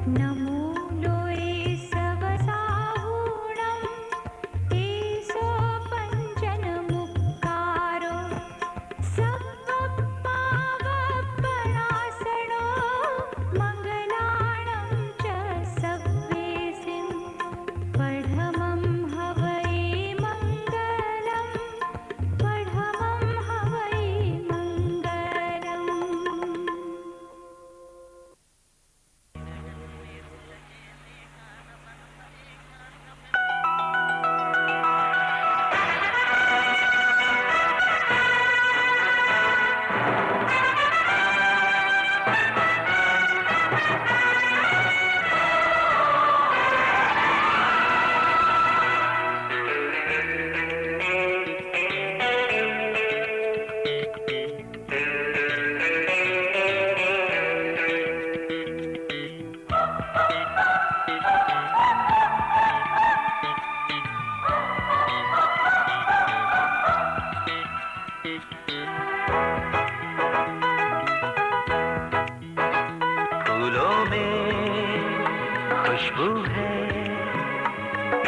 नमो लोये सवसाहूणम् ईशो पञ्चनमुक्कारो सप्तपावपरासनो मङ्गलाणं च सव्वेसिं पढमं हवै मङ्गलं पढमं हवै मङ्गलम्। फूलों में खुशबू है,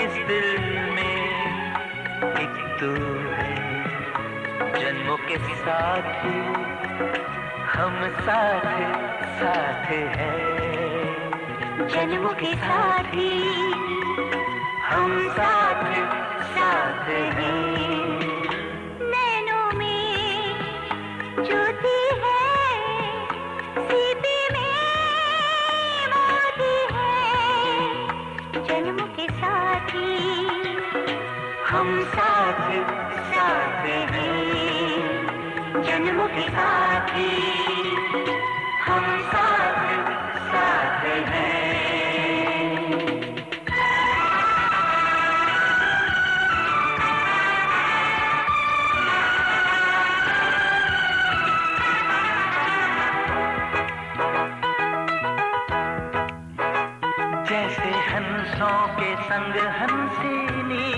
इस दिल में एक तू है। जन्मों के साथी हम साथ साथ हैं, जन्मों के साथी हम साथ साथ हैं। नैनों में ज्योति है, सीपी में मोती है, जन्मों के साथी हम साथ साथ हैं, जन्मों के साथी हम साथ साथ हैं। जैसे हंसों के संग हंसिनी,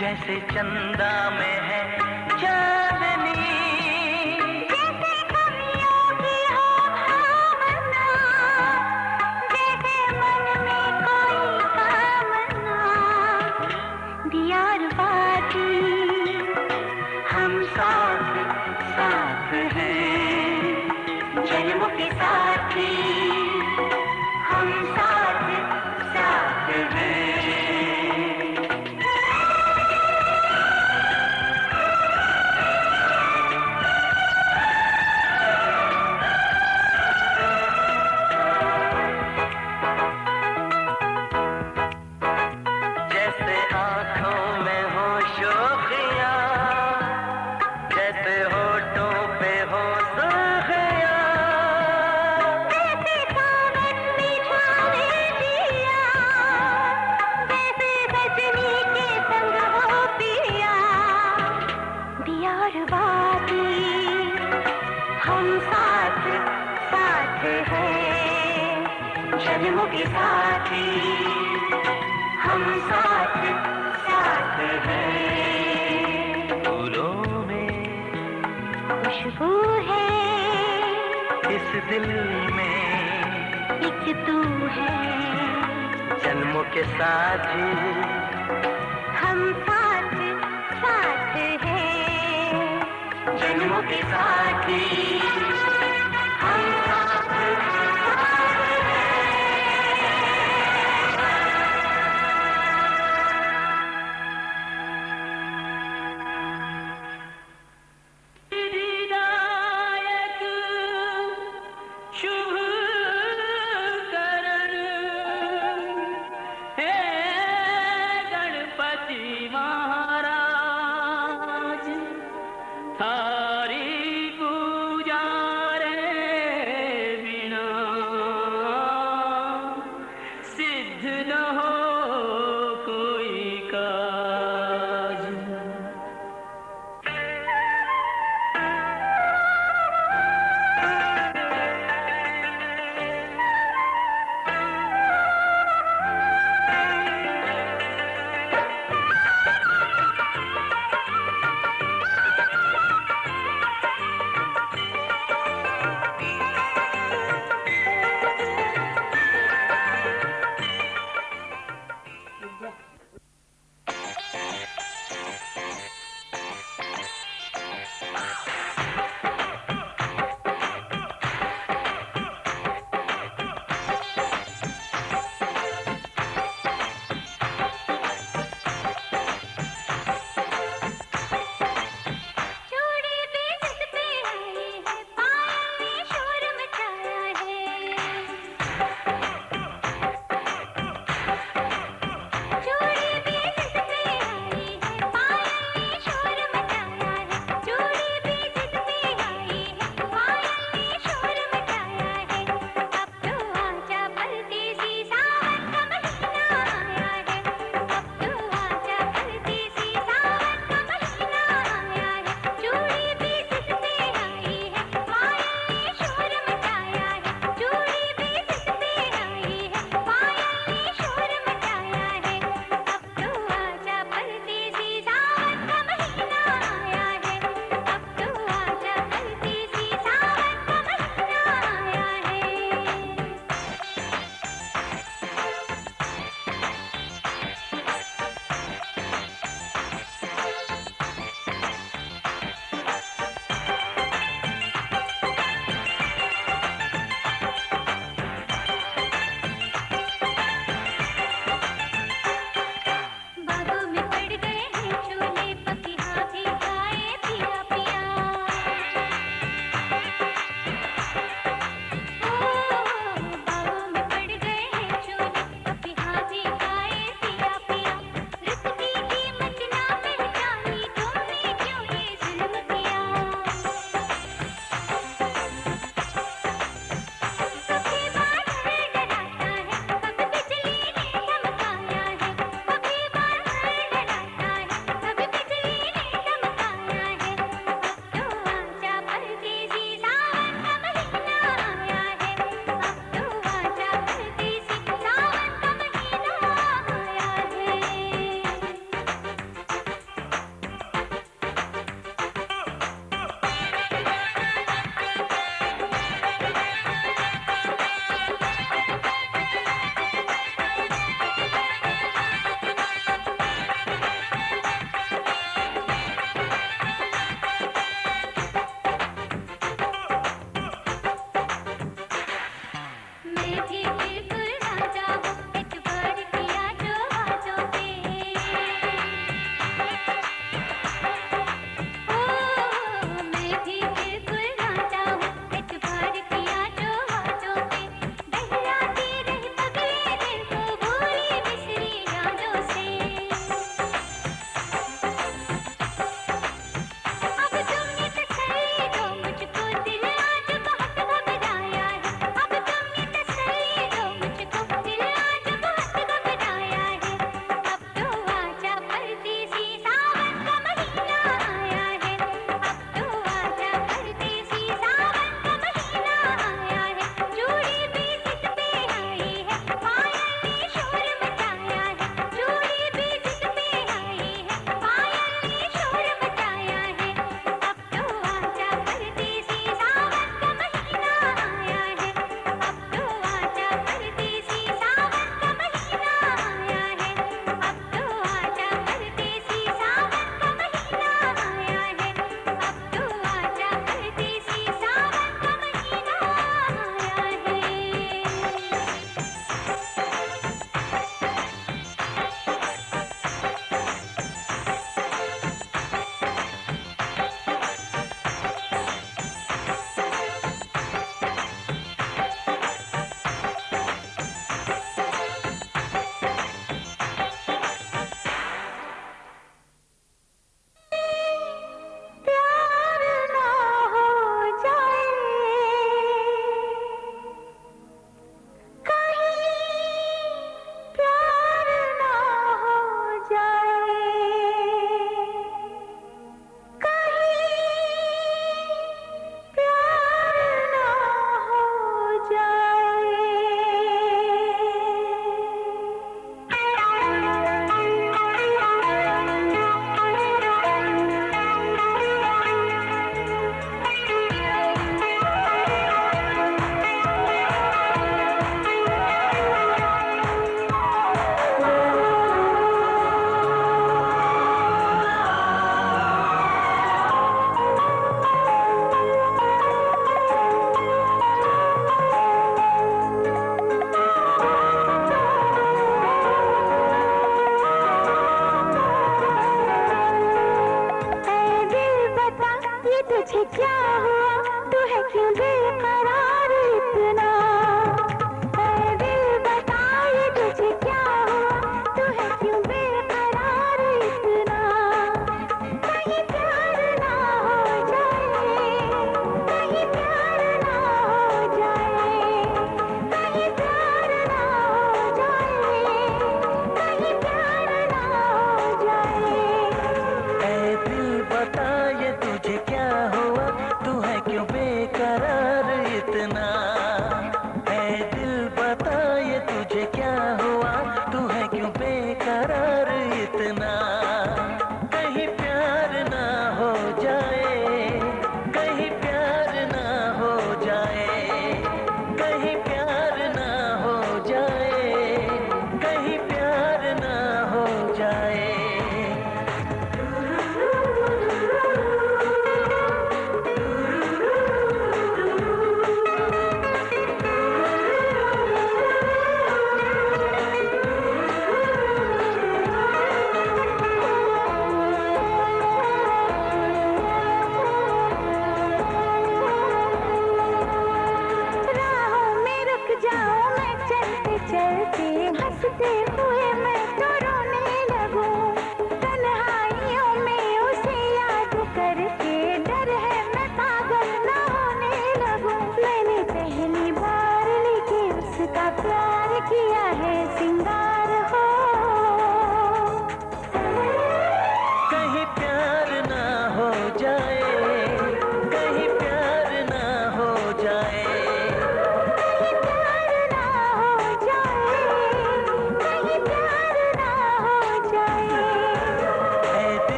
जैसे चंदा में है चांदनी, जैसे कवियों की हो भावना, जैसे मन में कोई कामना, दियार बाती हम साथ साथ हैं, जन्मों के साथी हम साथ साथ हैं। जैसे आँखों में हो शोखियाँ, जैसे होठों पे हो सुर्खियाँ, जैसे सावन में छावे जिया, जैसे रजनी के संग हो पिया, दियार बाती हम साथ साथ हैं, जन्मों के साथी हम साथ साथ हैं। फूलों में खुशबू है, इस दिल में एक तू है, जन्मों के साथी हम साथ साथ हैं, जन्मों के साथी हम साथ साथ हैं। विनायक शुभ करण हे गणपति महाराज, थारी पूजा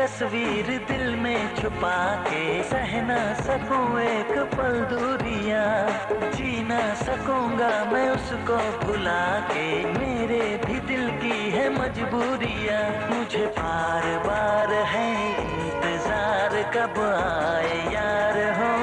तस्वीर दिल में छुपा के सह ना सकूं एक पल दूरियां, जी ना सकूंगा मैं उसको भुला के, मेरे भी दिल की है मजबूरियां। मुझे बार बार है इंतजार कब आए यार हो।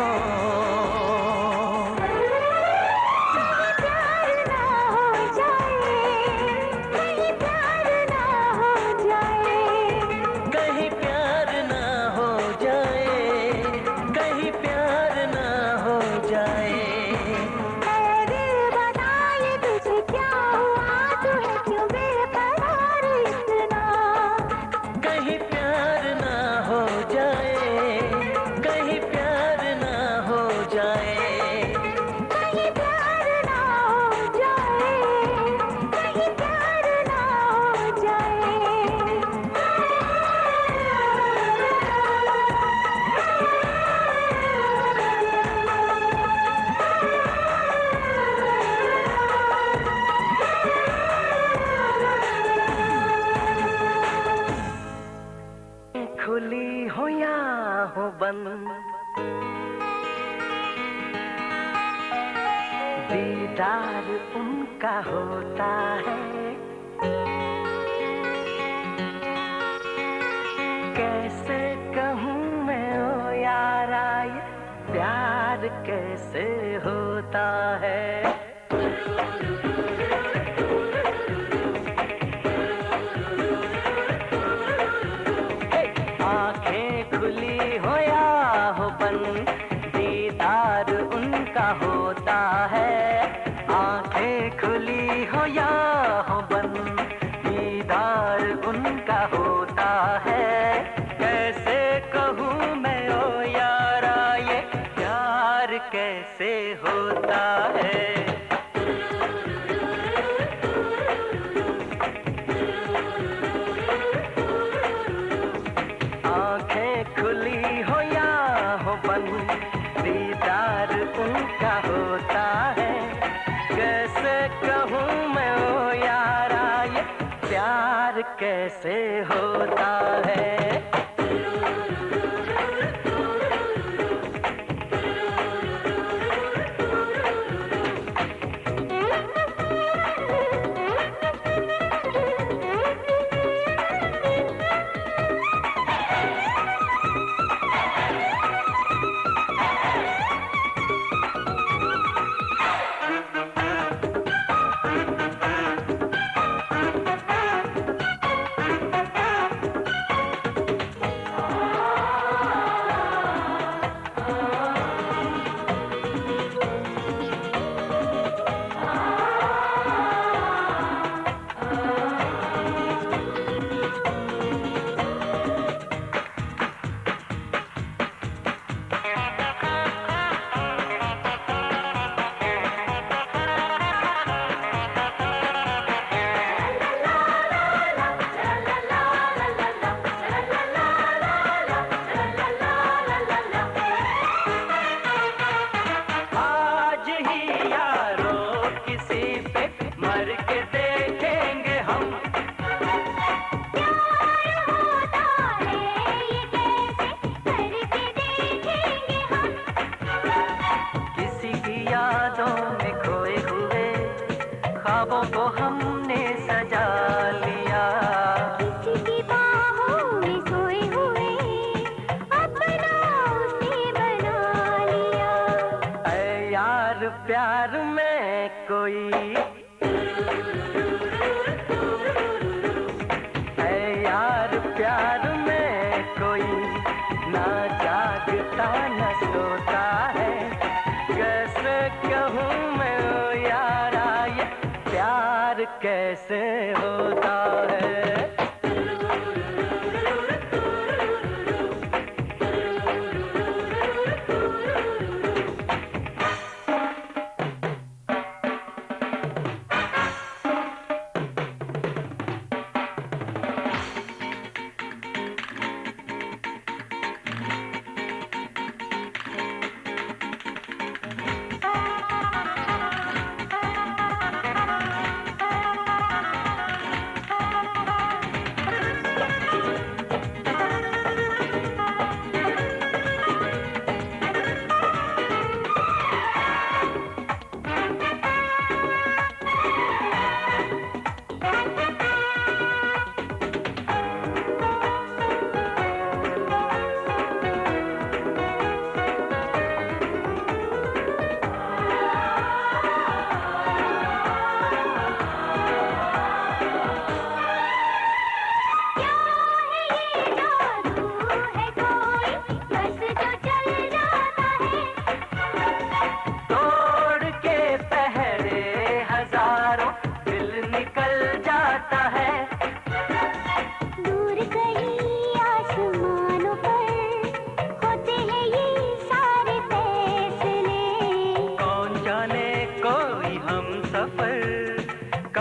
खुली हो या हो बंद, दीदार उनका होता है। कैसे कहूँ मैं ओ यारा ये प्यार कैसे होता है। खुली हो या हो बंद, दीदार उनका होता है। आंखें खुली हो या हो बंद, दीदार उनका होता है। कैसे कहूँ मैं ओ यारा ये प्यार कैसे होता है। खुली हो या हो बंद, दीदार उनका होता है। कैसे कहूँ मैं ओ यारा ये प्यार कैसे होता है। ख्वाबों को हमने सजा लिया, किसी की बाहों में सोए हुए अपना उसे बना लिया। ऐ यार प्यार में कोई, ऐ यार प्यार में कोई ना जागता न सोता है। कैसे कहूँ मैं ओ यारा ये प्यार कैसे होता है।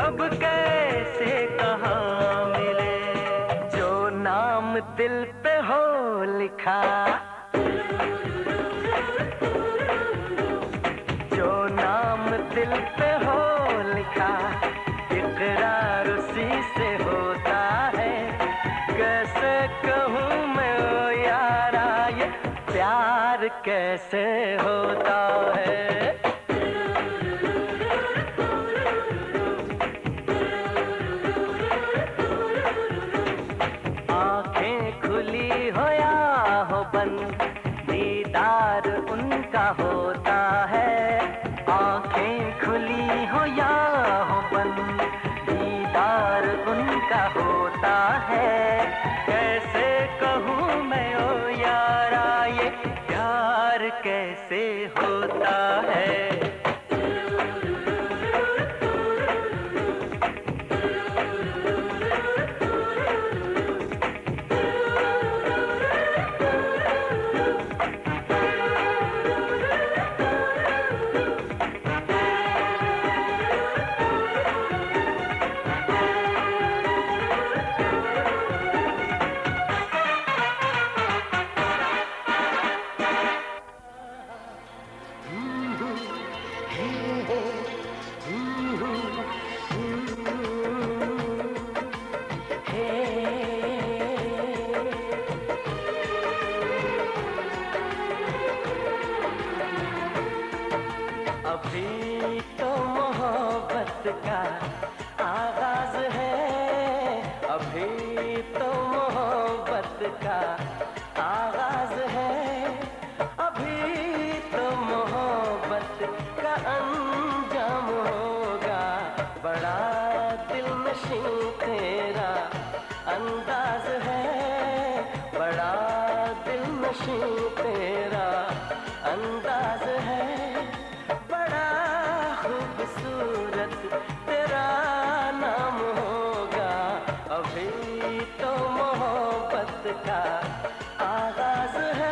कब कैसे कहाँ मिले, जो नाम दिल पे हो लिखा, जो नाम दिल पे हो लिखा, इकरार उसी से होता है। कैसे कहूँ मैं ओ यारा, ये प्यार कैसे होता है। आंखें खुली हो या हो बंद, दीदार उनका होता है। आंखें खुली हो या हो बंद, दीदार उनका होता है। कैसे कहूँ मैं ओ यारा, ये प्यार कैसे होता है। अभी तो मोहब्बत का आगाज है, अभी तो मोहब्बत का आगाज है। अभी तो मोहब्बत का अंजाम होगा। बड़ा दिलनशीं तेरा अंदाज है, बड़ा दिलनशीं तेरा अंदाज है। बड़ा खूबसूरत तेरा नाम होगा। अभी तो मोहब्बत का आगाज है।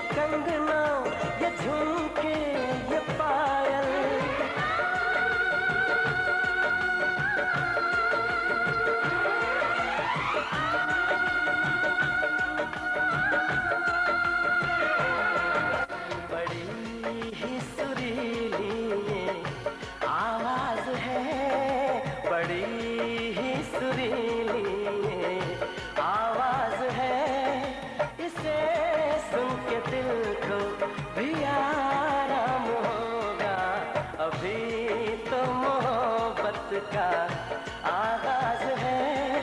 कंगना ये झुमके ये पायल, बड़ी ही सुरीली ये आवाज है, बड़ी ही सुरीली ये आवाज है। इसे सुन के दिल को भी आराम होगा। अभी तो मोहब्बत का आगाज है,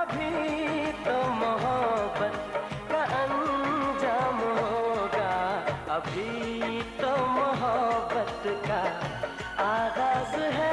अभी तो मोहब्बत का अंजाम होगा। अभी तो मोहब्बत का आगाज है।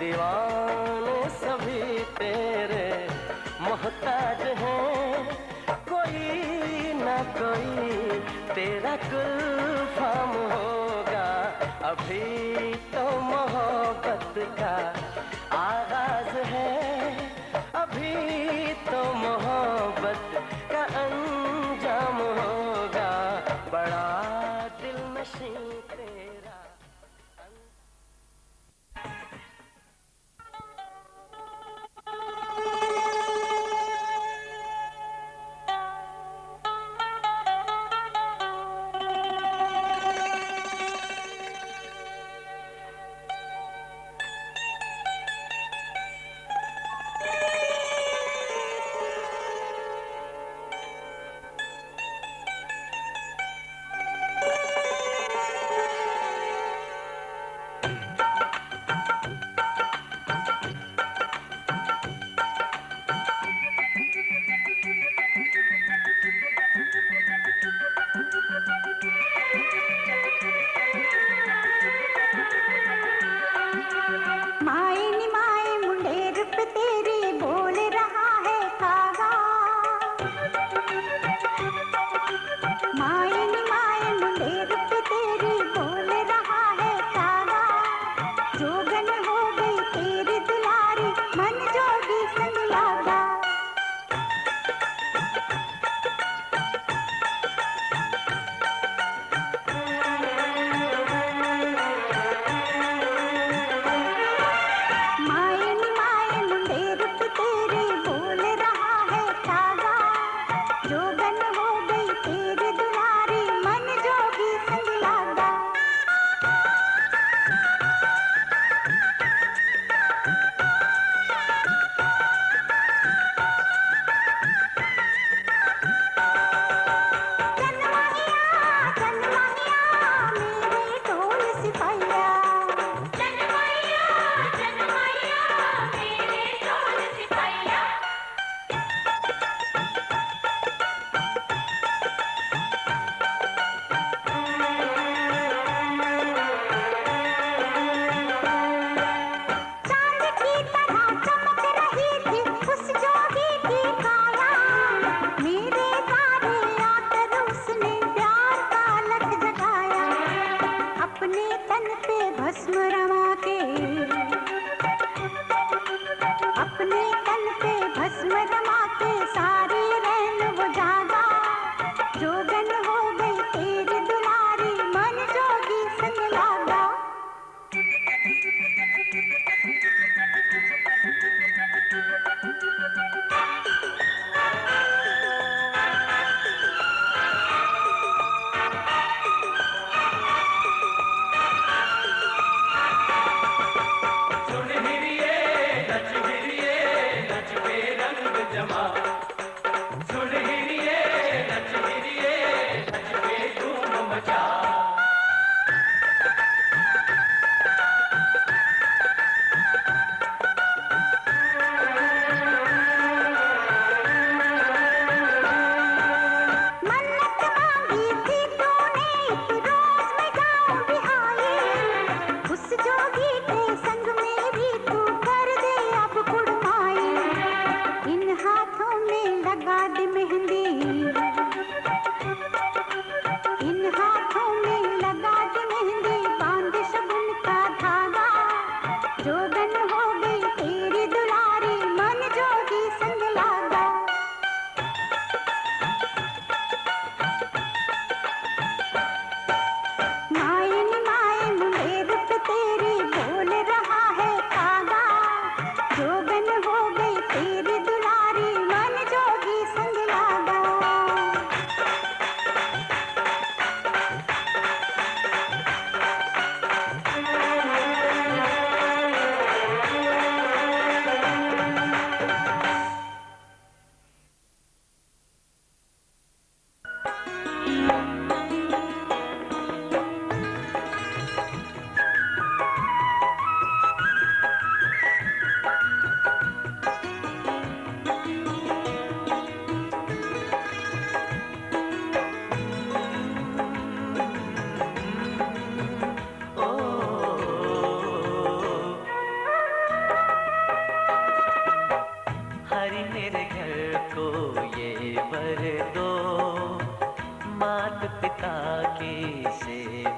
दीवाने सभी तेरे मोहताज हैं, कोई ना कोई तेरा गुलफाम होगा। अभी तो मोहब्बत का आगाज है, अभी तो मोहब्बत का अंजाम होगा। बड़ा दिल नशीं तेरा।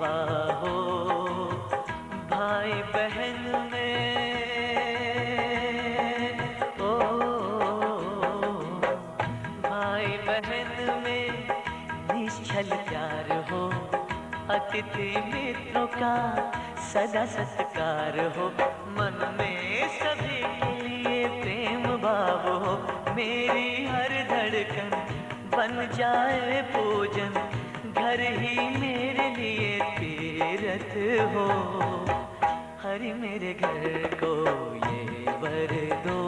सेवा हो। भाई बहन में ओ भाई बहन में निश्चल प्यार हो। अतिथि मित्रों का सदा सत्कार हो। मन में सभी के लिए प्रेम भाव हो। मेरी हर धड़कन बन जाए पूजन, घर ही मेरे लिए तीरथ हो। हरि मेरे घर को ये वर दो,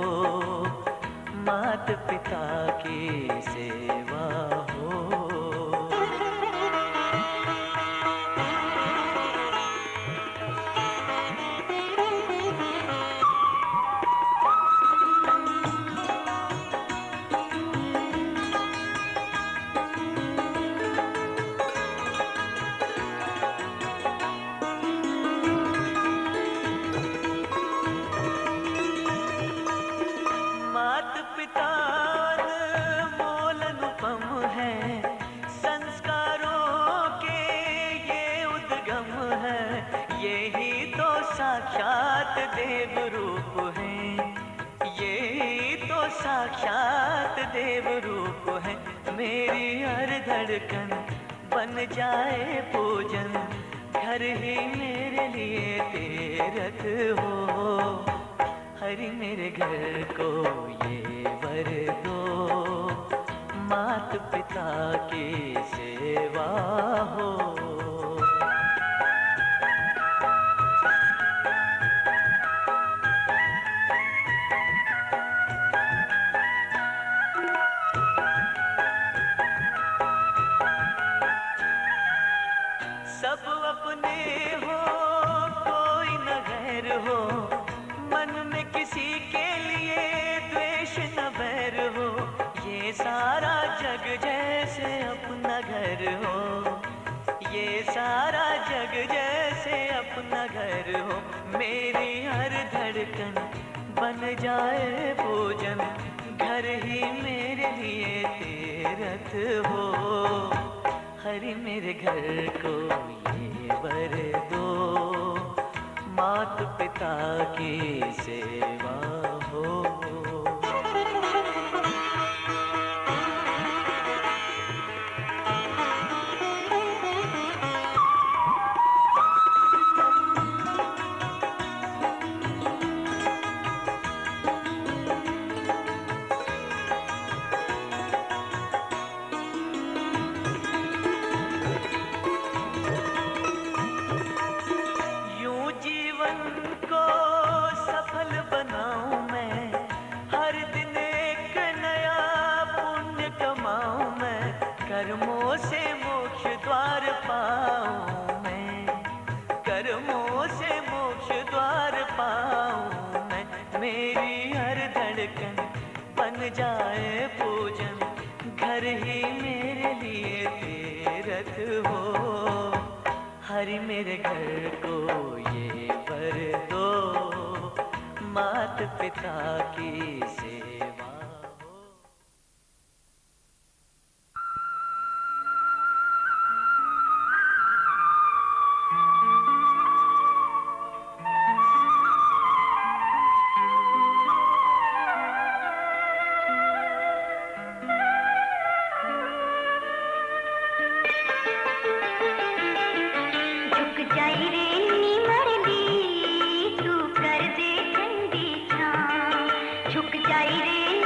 मात पिता की सेवा हो। मात पिता अनमोल अनुपम है, संस्कारों के ये उद्गम है। यही तो साक्षात देव रूप है, यही तो साक्षात देव रूप है। मेरी हर धड़कन बन जाए पूजन, घर ही मेरे लिए तीरथ हो। हरि मेरे घर को ये वर दो, मात पिता की सेवा हो। सब अपने हो, कोई न गैर हो। मन में किसी के लिए द्वेष न बैर हो। ये सारा जग जैसे अपना घर हो, ये सारा जग जैसे अपना घर हो। मेरी हर धड़कन बन जाए पूजन, घर ही मेरे लिए तीरथ हो। हरि मेरे घर को ये वर दो, मात पिता की सेवा हो। यूं जीवन को सफल बनाऊं मैं, हर दिन एक नया पुण्य कमाऊं मैं। कर्मों से मोक्ष द्वार पाऊं मैं, कर्मों से मोक्ष द्वार पाऊं मैं। मेरी हर धड़कन बन जाए पूजन, घर ही मेरे लिए तीरथ हो। हरि मेरे घर को ये वर दो, मात पिता की सेवा हो। झुक जाई रे नी मरली, तू कर दे ठंडी छां। झुक जाई रे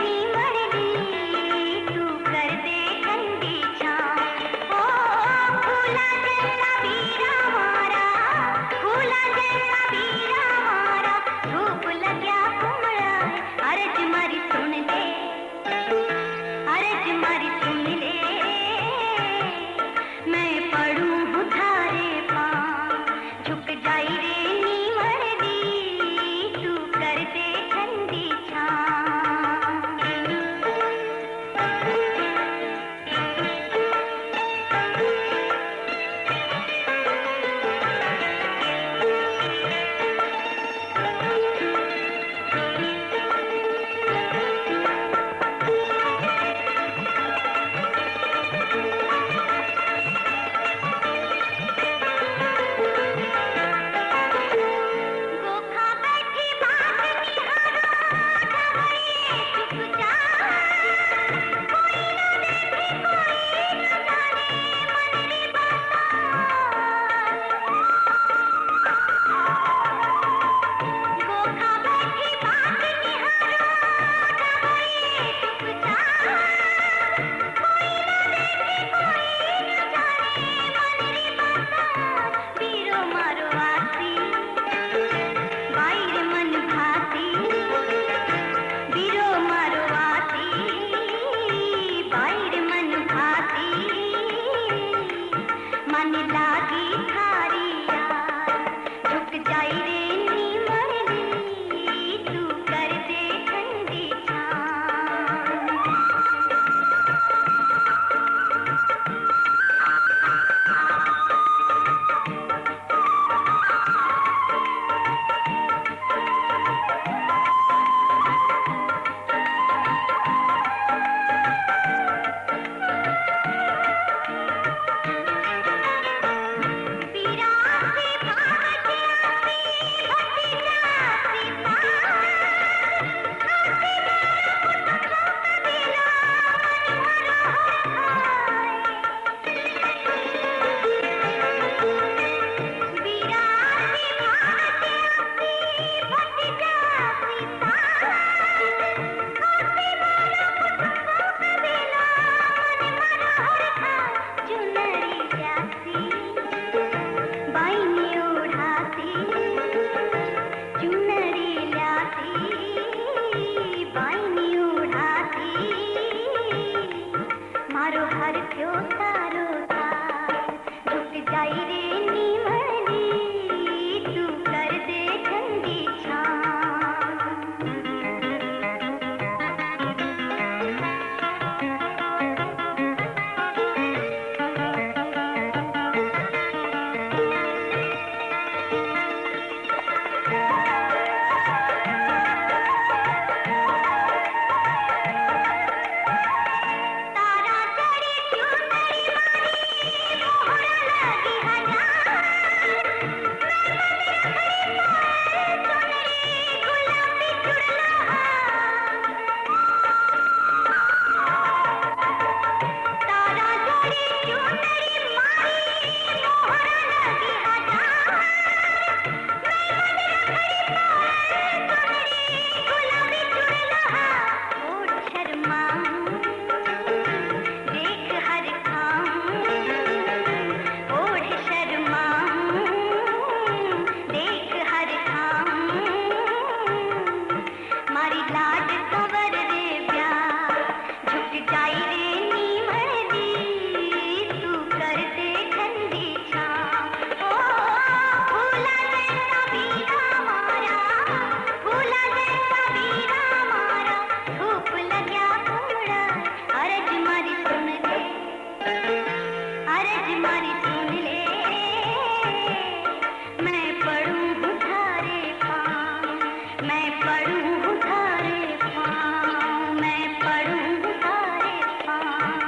मैं पढ़ूं तारे पाँव, मैं पढ़ूं तारे पाँव।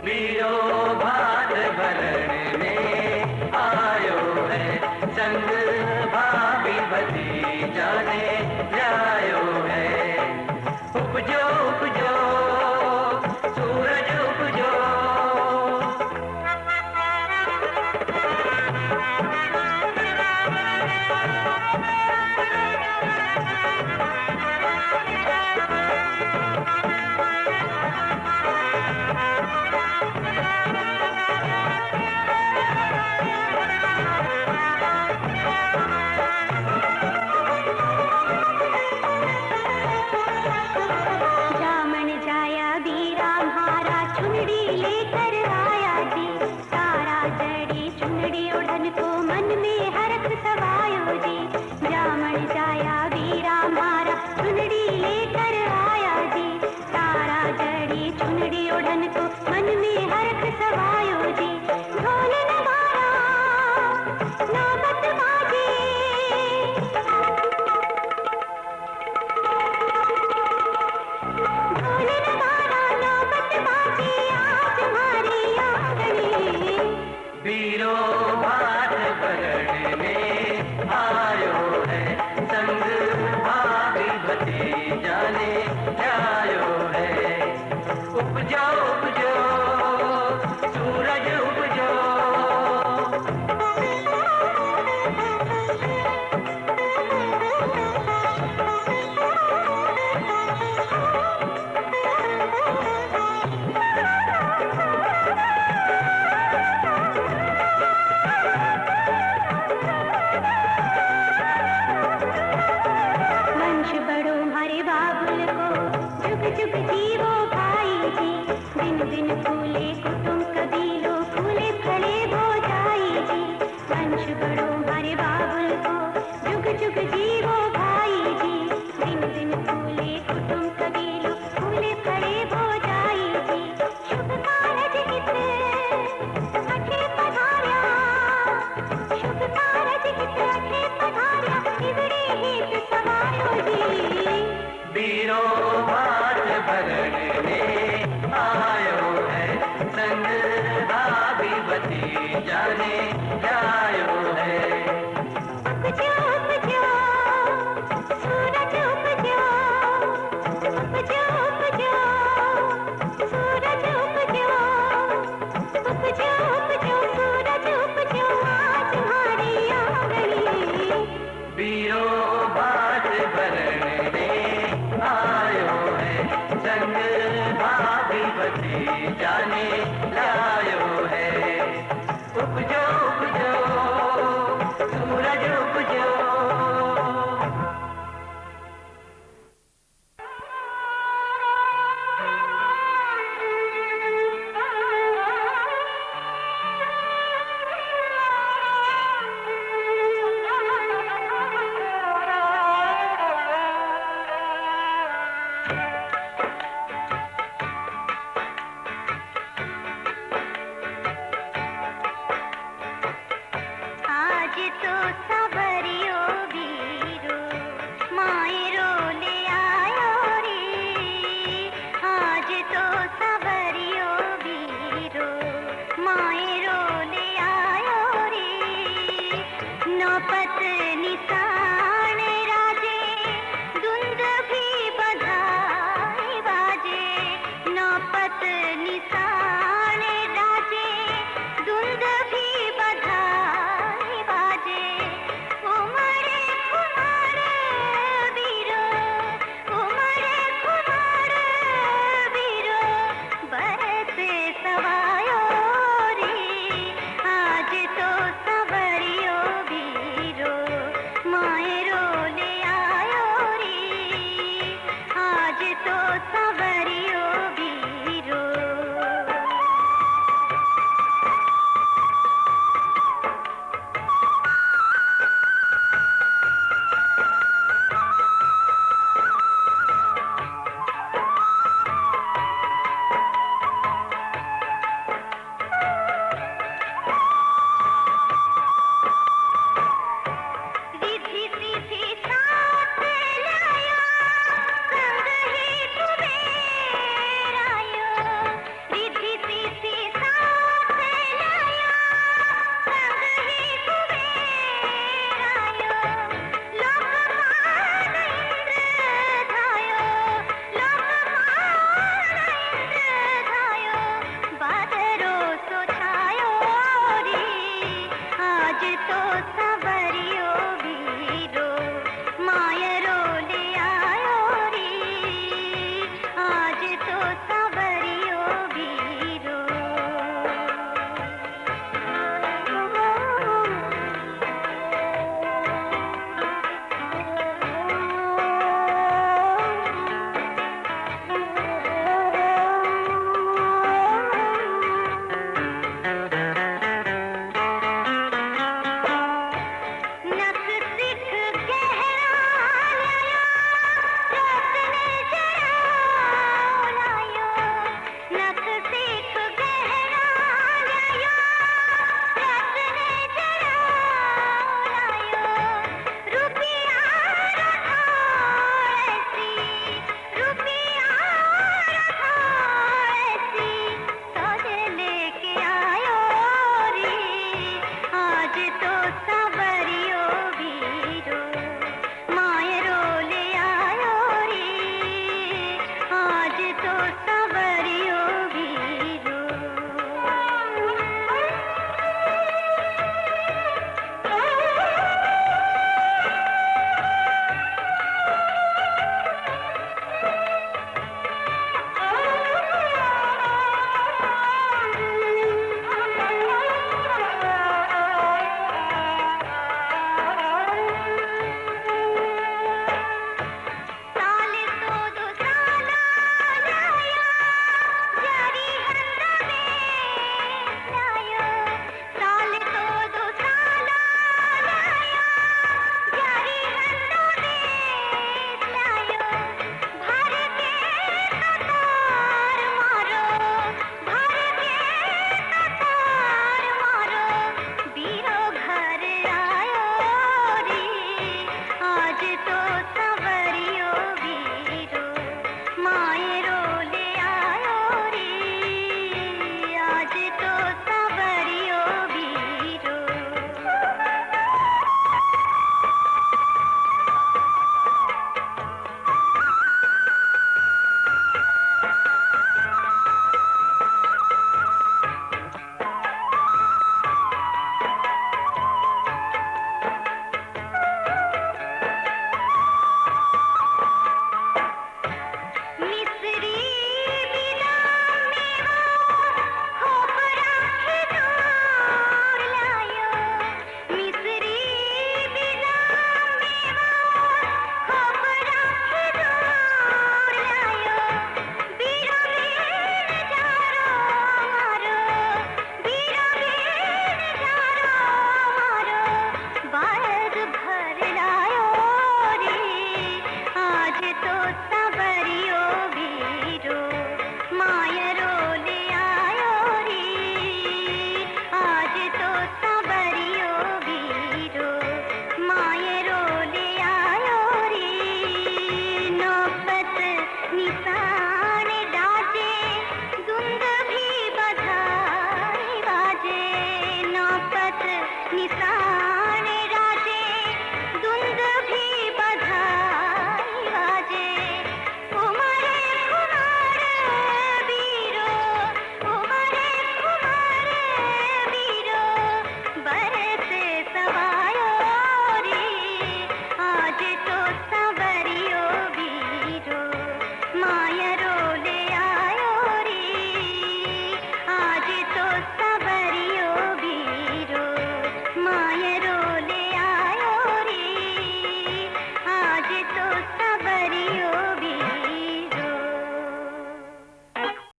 बीरो भात भरण में आयो है संग भाभी भतीजा ने जायो है। उपजो उपजो सूरज उपजो। बीरो भात भरण में आयो है संग भाभी भतीजा ने जायो है। उपजो उपजो सूरज उपजो। जुग जीवो भाई जी, दिन दिन फूले कुटुम कबीलो, फूले फले भोजाई जी। वंश बढ़ो हमारे बाबुल को, जुग जुग जीवो भाई जी, दिन दिन फूले कुटुम कबीलो, फूले फले भोजाई जी। शुभ कारज हित अठे पधार्या, शुभ कारज हित अठे पधार्या, इवड़े हित समायो जी। बीरो भात भरण में आयो है संग भाभी भतीजा ने जायो है। उपजो उपजो सूरज उपजो, उपजो उपजो सूरज उपजो, उपजो उपजो सूरज उपजो, आज हमारी आंगनी। बीरो भात भरण में आयो है संग भाभी भतीजा ने लायो